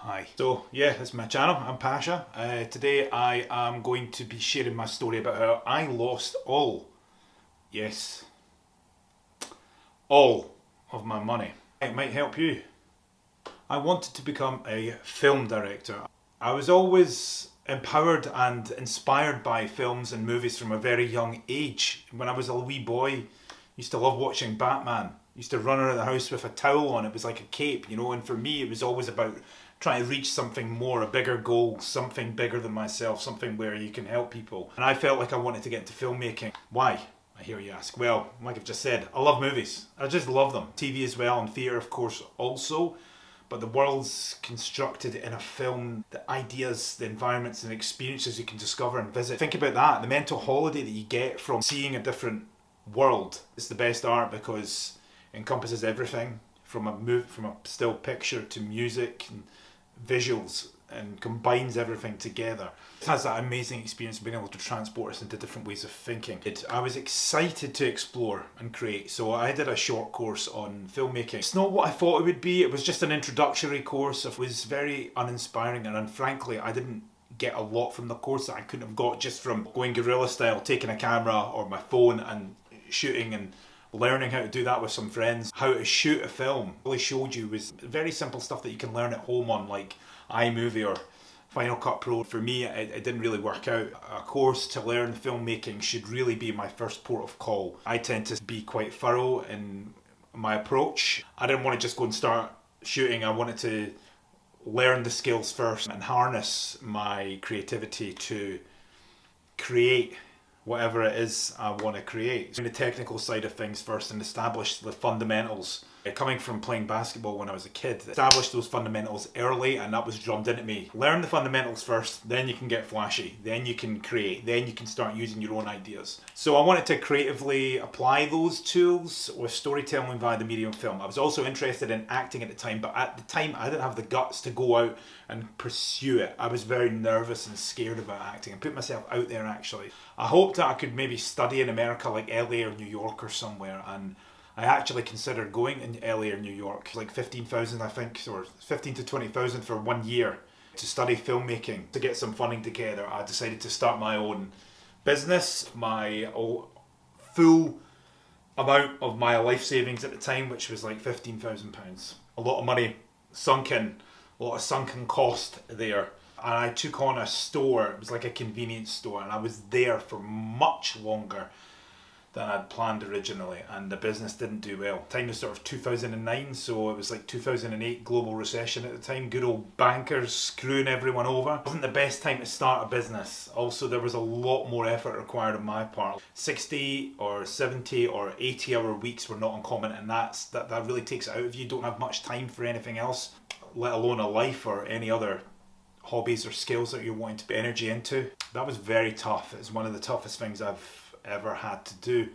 Hi. So yeah, it's my channel. I'm Pasha. Today I am going to be sharing my story about how I lost all, yes, all of my money. It might help you. I wanted to become a film director. I was always empowered and inspired by films and movies from a very young age. When I was a wee boy, I used to love watching Batman. Used to run around the house with a towel on. It was like a cape, and for me it was always about trying to reach something more, a bigger goal, something bigger than myself, something where you can help people. And I felt like I wanted to get into filmmaking. Why? I hear you ask. Well, like I've just said, I love movies. I just love them. TV as well, and theatre of course also. But the world's constructed in a film, the ideas, the environments and experiences you can discover and visit. Think about that, the mental holiday that you get from seeing a different world. It's the best art because it encompasses everything from a still picture to music and visuals, and combines everything together. It has that amazing experience of being able to transport us into different ways of thinking. I was excited to explore and create, so I did a short course on filmmaking. It's not what I thought it would be. It was just an introductory course. It was very uninspiring, and frankly I didn't get a lot from the course that I couldn't have got just from going guerrilla style, taking a camera or my phone and shooting and learning how to do that with some friends. How to shoot a film really showed you was very simple stuff that you can learn at home on like iMovie or Final Cut Pro. For me, it didn't really work out. A course to learn filmmaking should really be my first port of call. I tend to be quite thorough in my approach. I didn't want to just go and start shooting. I wanted to learn the skills first and harness my creativity to create whatever it is I want to create. The technical side of things first and establish the fundamentals. Coming from playing basketball when I was a kid, established those fundamentals early, and that was drummed into me. Learn the fundamentals first, then you can get flashy, then you can create, then you can start using your own ideas. So I wanted to creatively apply those tools with storytelling via the medium film. I was also interested in acting at the time, but at the time I didn't have the guts to go out and pursue it. I was very nervous and scared about acting and put myself out there actually. I hoped that I could maybe study in America like LA or New York or somewhere, and I actually considered going in LA or New York, like 15,000 I think, or 15 to 20,000 for 1 year to study filmmaking. To get some funding together, I decided to start my own business. My full amount of my life savings at the time, which was like £15,000. A lot of money sunk in, a lot of sunken cost there. And I took on a store. It was like a convenience store, and I was there for much longer than I'd planned originally, and the business didn't do well. Time was sort of 2009, so it was like 2008 global recession at the time. Good old bankers screwing everyone over. It wasn't the best time to start a business. Also, there was a lot more effort required on my part. 60 or 70 or 80 hour weeks were not uncommon, and that really takes it out of you. You don't have much time for anything else, let alone a life or any other hobbies or skills that you're wanting to put energy into. That was very tough. It's one of the toughest things I've ever had to do.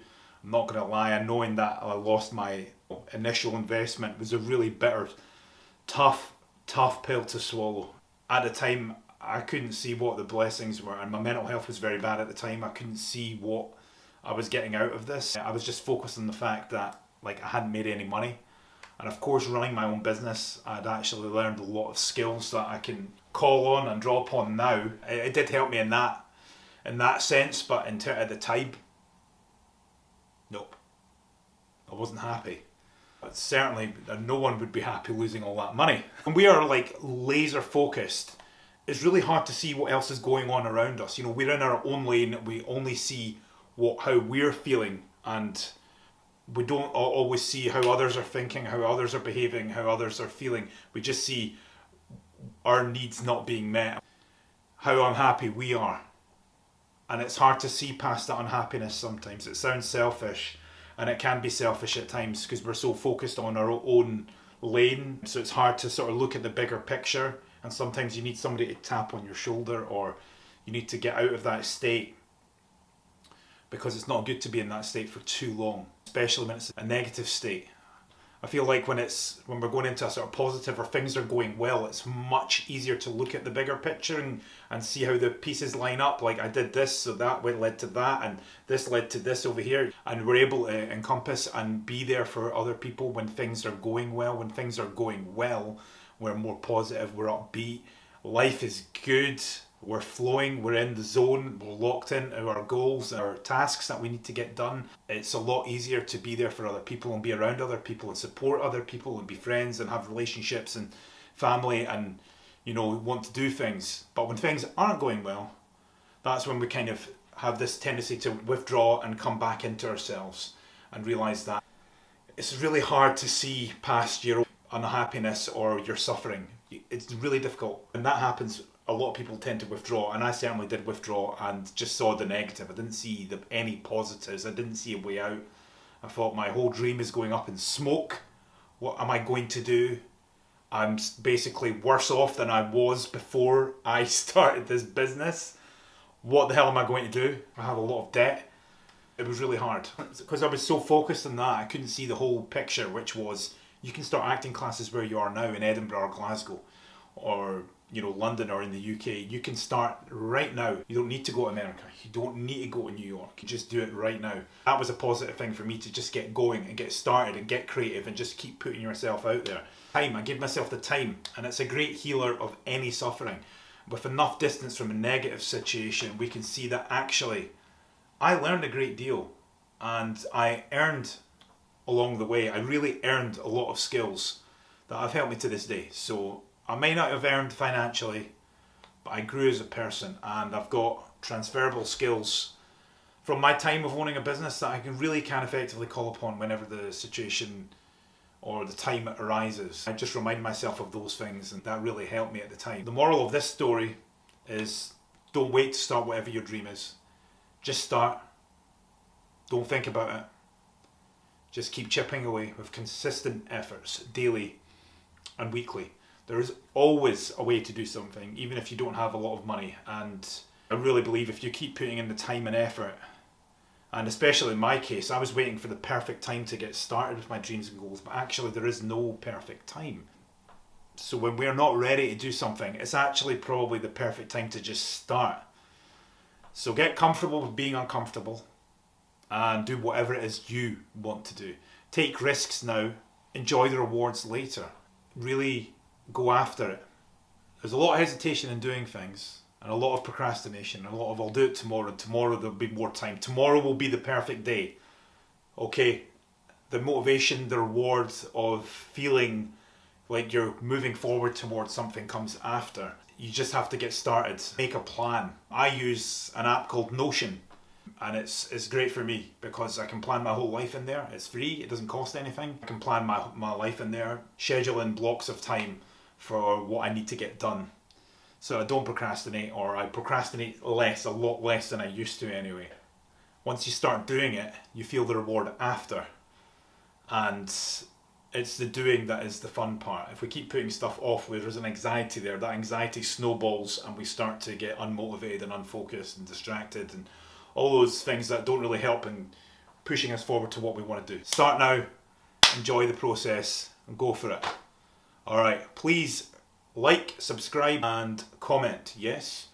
I'm not going to lie, and knowing that I lost my initial investment was a really bitter, tough pill to swallow. At the time, I couldn't see what the blessings were, and my mental health was very bad at the time. I couldn't see what I was getting out of this. I was just focused on the fact that I hadn't made any money. And of course, running my own business, I'd actually learned a lot of skills that I can call on and draw upon now. It did help me in that sense, but at the time, nope, I wasn't happy. But certainly no one would be happy losing all that money. And we are like laser focused. It's really hard to see what else is going on around us. We're in our own lane. We only see how we're feeling, and we don't always see how others are thinking, how others are behaving, how others are feeling. We just see our needs not being met, how unhappy we are. And it's hard to see past that unhappiness sometimes. It sounds selfish, and it can be selfish at times because we're so focused on our own lane. So it's hard to sort of look at the bigger picture, and sometimes you need somebody to tap on your shoulder, or you need to get out of that state, because it's not good to be in that state for too long, especially when it's a negative state. I feel like when we're going into a sort of positive or things are going well, it's much easier to look at the bigger picture and see how the pieces line up. Like, I did this, so that led to that, and this led to this over here. And we're able to encompass and be there for other people when things are going well. When things are going well, we're more positive, we're upbeat, life is good, we're flowing, we're in the zone, we're locked into our goals, our tasks that we need to get done. It's a lot easier to be there for other people and be around other people and support other people and be friends and have relationships and family and, want to do things. But when things aren't going well, that's when we kind of have this tendency to withdraw and come back into ourselves and realise that it's really hard to see past your unhappiness or your suffering. It's really difficult. When that happens, a lot of people tend to withdraw, and I certainly did withdraw and just saw the negative. I didn't see any positives. I didn't see a way out. I thought my whole dream is going up in smoke. What am I going to do? I'm basically worse off than I was before I started this business. What the hell am I going to do? I have a lot of debt. It was really hard because I was so focused on that. I couldn't see the whole picture, which was you can start acting classes where you are now in Edinburgh or Glasgow or London or in the UK. You can start right now. You don't need to go to America. You don't need to go to New York. You just do it right now. That was a positive thing for me, to just get going and get started and get creative and just keep putting yourself out there. I give myself the time, and it's a great healer of any suffering. With enough distance from a negative situation, we can see that actually I learned a great deal and I earned along the way. I really earned a lot of skills that have helped me to this day. So I may not have earned financially, but I grew as a person, and I've got transferable skills from my time of owning a business that I can effectively call upon whenever the situation or the time arises. I just remind myself of those things, and that really helped me at the time. The moral of this story is don't wait to start whatever your dream is. Just start. Don't think about it. Just keep chipping away with consistent efforts, daily and weekly. There is always a way to do something, even if you don't have a lot of money. And I really believe if you keep putting in the time and effort, and especially in my case, I was waiting for the perfect time to get started with my dreams and goals, but actually there is no perfect time. So when we're not ready to do something, it's actually probably the perfect time to just start. So get comfortable with being uncomfortable and do whatever it is you want to do. Take risks now, enjoy the rewards later. Really go after it. There's a lot of hesitation in doing things and a lot of procrastination, a lot of I'll do it tomorrow, tomorrow there'll be more time, tomorrow will be the perfect day. Okay, the motivation, the reward of feeling like you're moving forward towards something comes after. You just have to get started. Make a plan. I use an app called Notion, and it's great for me because I can plan my whole life in there. It's free, it doesn't cost anything. I can plan my life in there, schedule in blocks of time for what I need to get done. So I don't procrastinate, or I procrastinate less, a lot less than I used to anyway. Once you start doing it, you feel the reward after. And it's the doing that is the fun part. If we keep putting stuff off, where there's an anxiety there, that anxiety snowballs and we start to get unmotivated and unfocused and distracted and all those things that don't really help in pushing us forward to what we want to do. Start now, enjoy the process and go for it. Alright, please like, subscribe and comment, yes?